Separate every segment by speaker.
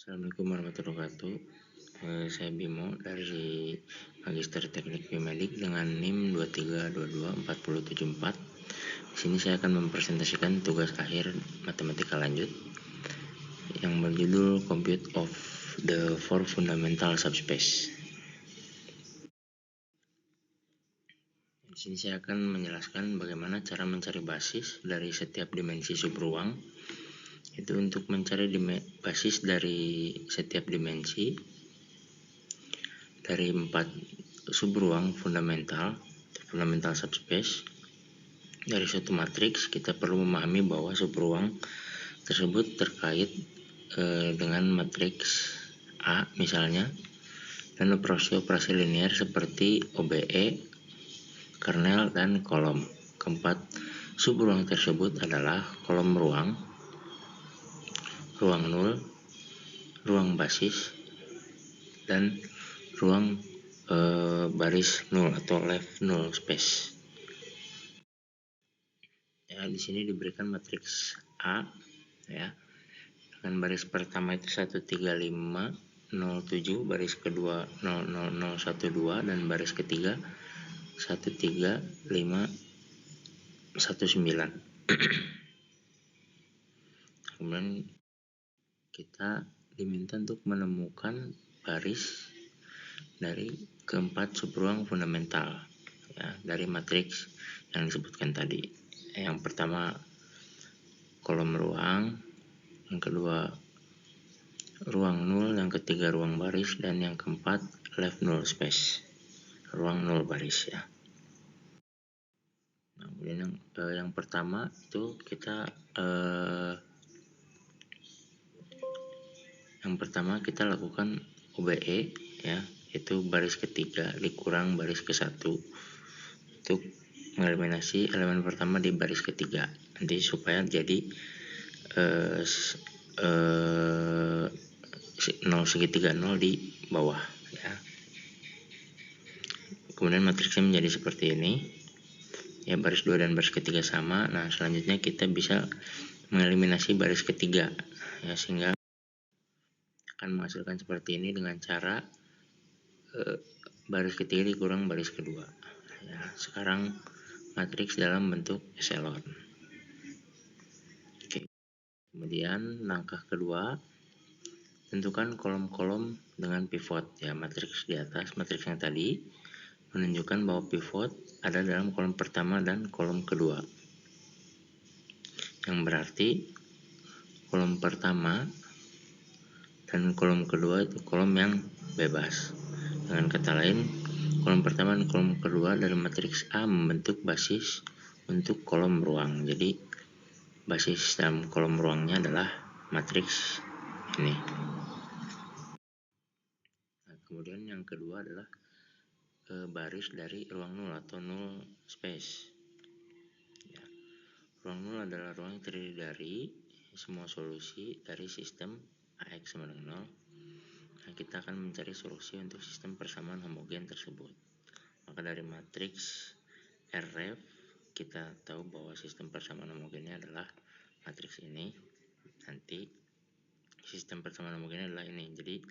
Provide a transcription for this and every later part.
Speaker 1: Assalamualaikum warahmatullahi wabarakatuh. Saya Bimo dari Magister Teknik Biomedik dengan NIM 23224074. Di sini saya akan mempresentasikan tugas akhir matematika lanjut yang berjudul Compute of the Four Fundamental Subspace. Di sini saya akan menjelaskan bagaimana cara mencari basis dari setiap dimensi subruang. Itu untuk mencari basis dari setiap dimensi dari 4 subruang fundamental subspace. Dari suatu matriks kita perlu memahami bahwa subruang tersebut terkait dengan matriks A misalnya, dan operasi-operasi linear seperti OBE, kernel, dan kolom. Keempat subruang tersebut adalah kolom ruang nul, ruang basis, dan ruang baris nul atau left null space. Ya, di sini diberikan matriks A ya. Dengan baris pertama itu 13507, baris kedua 00012, dan baris ketiga 13519. Kemudian kita diminta untuk menemukan baris dari keempat subruang fundamental ya, dari matriks yang disebutkan tadi. Yang pertama kolom ruang, yang kedua ruang nul, yang ketiga ruang baris, dan yang keempat left null space, ruang nul baris ya. Nah, kemudian yang pertama itu kita lakukan OBE ya, itu baris ketiga dikurang baris ke-1 untuk mengeliminasi elemen pertama di baris ketiga, nanti supaya jadi 0 segitiga 0 di bawah ya. Kemudian matriksnya menjadi seperti ini ya, baris 2 dan baris ketiga sama. Nah, selanjutnya kita bisa mengeliminasi baris ketiga ya, sehingga akan menghasilkan seperti ini dengan cara baris ketiga dikurang baris kedua ya. Sekarang matriks dalam bentuk echelon. Oke. Kemudian langkah kedua, tentukan kolom-kolom dengan pivot ya. Matriks di atas, matriks yang tadi menunjukkan bahwa pivot ada dalam kolom pertama dan kolom kedua, yang berarti kolom pertama dan kolom kedua itu kolom yang bebas. Dengan kata lain, kolom pertama dan kolom kedua dari matriks A membentuk basis untuk kolom ruang. Jadi basis dalam kolom ruangnya adalah matriks ini. Nah, kemudian yang kedua adalah baris dari ruang nul atau null space ya. Ruang nul adalah ruang yang terdiri dari semua solusi dari sistem AX sama dengan 0. Nah, kita akan mencari solusi untuk sistem persamaan homogen tersebut. Maka dari matriks Rref kita tahu bahwa sistem persamaan homogennya adalah matriks ini. Nanti sistem persamaan homogennya adalah ini. Jadi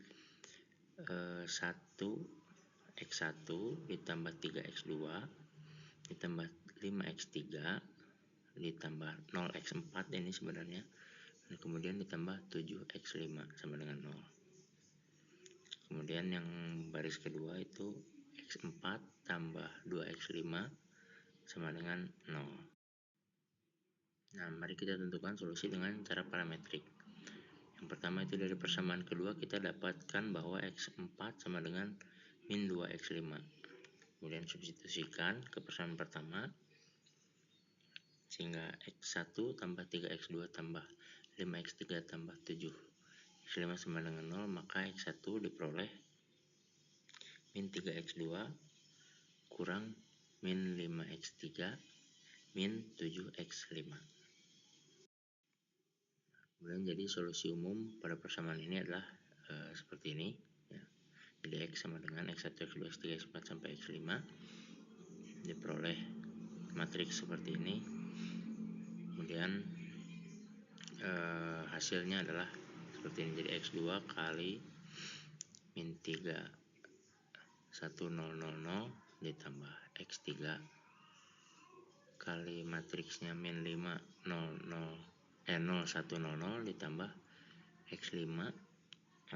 Speaker 1: 1x1 ditambah 3x2 ditambah 5x3 ditambah 0x4 ini sebenarnya, dan kemudian ditambah 7x5 sama dengan 0. Kemudian yang baris kedua itu x4 tambah 2x5 sama dengan 0. Nah, mari kita tentukan solusi dengan cara parametrik. Yang pertama itu dari persamaan kedua kita dapatkan bahwa x4 sama dengan min 2x5. Kemudian substitusikan ke persamaan pertama, sehingga x1 tambah 3x2 tambah 5x3 tambah 7x5 sama dengan 0, maka x1 diperoleh min 3x2 kurang min 5x3 min 7x5. Kemudian jadi solusi umum pada persamaan ini adalah seperti ini ya. Jadi x sama dengan x1, x2, x3, x4 sampai x5 diperoleh matriks seperti ini. Kemudian hasilnya adalah seperti ini. Jadi X2 kali min 3 1000 ditambah X3 kali matriksnya min 5 0100 ditambah X5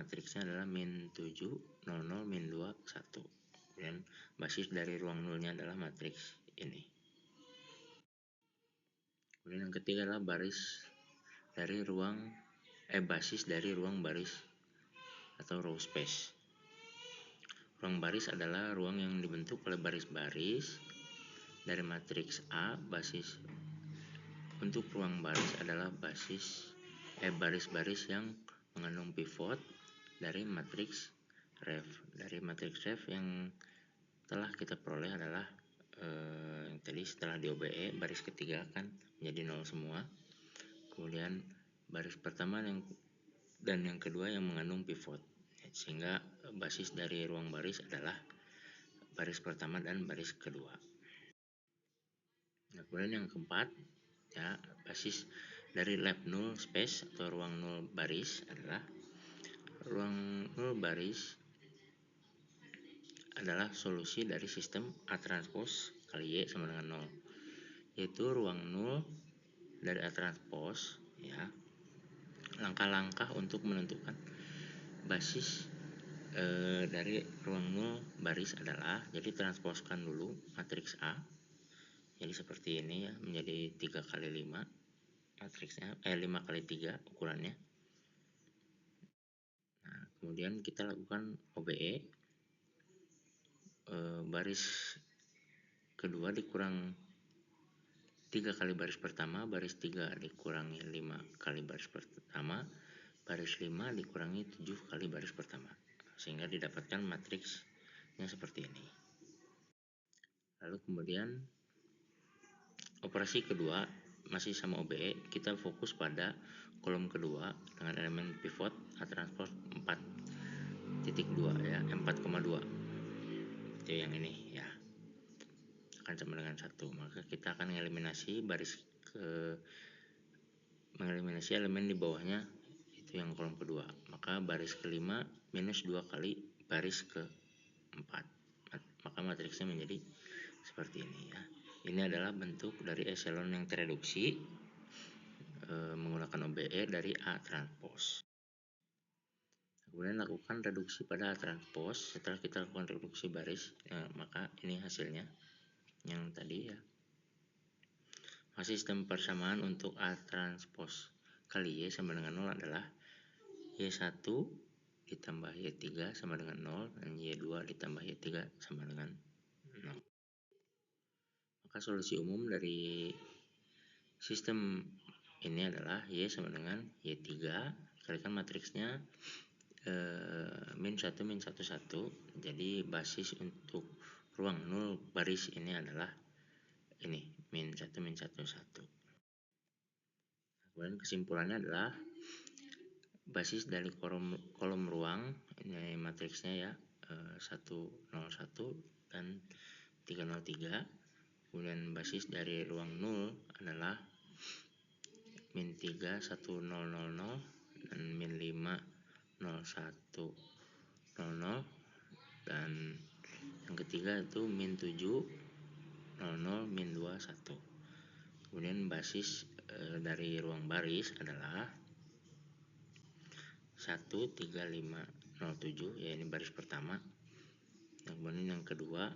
Speaker 1: matriksnya adalah min 7 00 min 2 1. Kemudian basis dari ruang nolnya adalah matriks ini. Kemudian yang ketiga adalah basis dari ruang baris atau row space. Ruang baris adalah ruang yang dibentuk oleh baris-baris dari matriks A. Basis untuk ruang baris adalah baris-baris yang mengandung pivot dari matriks ref. Dari matriks ref yang telah kita peroleh adalah yang tadi setelah di OBE baris ketiga kan menjadi 0 semua. Kemudian baris pertama dan yang kedua yang mengandung pivot, sehingga basis dari ruang baris adalah baris pertama dan baris kedua. Nah, kemudian yang keempat, ya, basis dari lab null space atau ruang nol baris adalah ruang nol baris adalah solusi dari sistem A transpose kali Y sama dengan 0, yaitu ruang nol dari A transpose, ya. Langkah-langkah untuk menentukan basis dari ruang nol baris adalah, jadi transposkan dulu matriks A, jadi seperti ini ya, menjadi 3 kali 5 matriksnya, 5 kali 3 ukurannya. Nah, kemudian kita lakukan OBE, baris kedua dikurang 3 kali baris pertama, baris 3 dikurangi 5 kali baris pertama, baris 5 dikurangi 7 kali baris pertama, sehingga didapatkan matriksnya seperti ini. Lalu kemudian operasi kedua masih sama OBE, kita fokus pada kolom kedua dengan elemen pivot A transpose 4.2 ya, 4,2 itu yang ini ya, akan sama dengan 1. Maka kita akan mengeliminasi elemen di bawahnya, itu yang kolom kedua. Maka baris kelima minus 2 kali baris keempat, maka matriksnya menjadi seperti ini ya. Ini adalah bentuk dari eselon yang tereduksi menggunakan OBE dari A transpose. Kemudian lakukan reduksi pada A transpose. Setelah kita lakukan reduksi baris, maka ini hasilnya yang tadi ya. Sistem persamaan untuk A transpose kali Y sama dengan 0 adalah Y1 ditambah Y3 sama dengan 0 dan Y2 ditambah Y3 sama dengan 0. Maka solusi umum dari sistem ini adalah Y sama dengan Y3 kalikan matriksnya min 1 min 1 1. Jadi basis untuk ruang nol baris ini adalah ini min 1 min 1 1. Kemudian kesimpulannya adalah basis dari kolom ruang ini matriksnya ya, 101 dan 303. Kemudian basis dari ruang nol adalah min 3 1000 dan min 5 0100, dan yang ketiga itu min 7 00 min 2 1. Kemudian basis dari ruang baris adalah 13507 ya, ini baris pertama. Kemudian yang kedua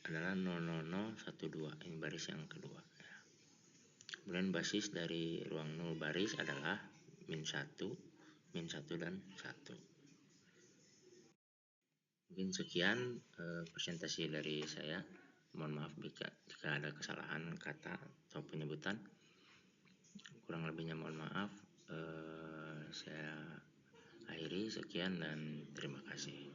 Speaker 1: adalah 00012, ini baris yang kedua. Kemudian basis dari ruang nol baris adalah min 1 dan 1. Mungkin sekian presentasi dari saya. Mohon maaf jika ada kesalahan kata atau penyebutan. Kurang lebihnya mohon maaf. Saya akhiri, sekian dan terima kasih.